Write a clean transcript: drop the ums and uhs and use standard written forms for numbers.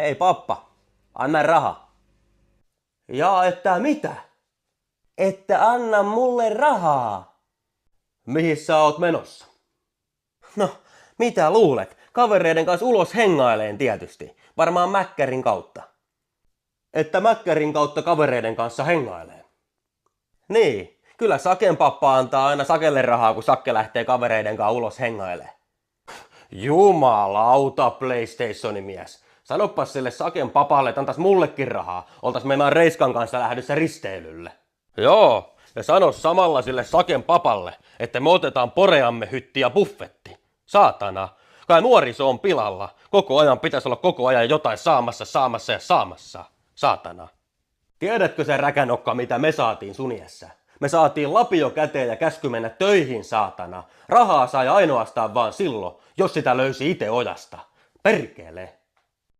Hei pappa, anna raha. Ja että mitä? Että anna mulle rahaa. Mihin sä oot menossa? No, mitä luulet? Kavereiden kanssa ulos hengaileen tietysti. Varmaan Mäkkärin kautta. Että Mäkkärin kautta kavereiden kanssa hengailee. Niin, kyllä Saken pappa antaa aina Sakelle rahaa, kun Sakke lähtee kavereiden kanssa ulos hengailee. Jumalauta, PlayStationin mies. Sanopas sille Saken papalle, että antais mullekin rahaa. Oltais meinaan Reiskan kanssa lähdössä risteilylle. Joo, ja sano samalla sille Saken papalle, että me otetaan poreamme hytti ja buffetti. Saatana, kai nuoriso on pilalla. Koko ajan pitäisi olla koko ajan jotain saamassa ja saamassa. Saatana. Tiedätkö se räkänokka, mitä me saatiin Suniessa? Me saatiin lapio käteen ja käsky mennä töihin, saatana. Rahaa sai ainoastaan vaan silloin, jos sitä löysi itse ojasta. Perkele.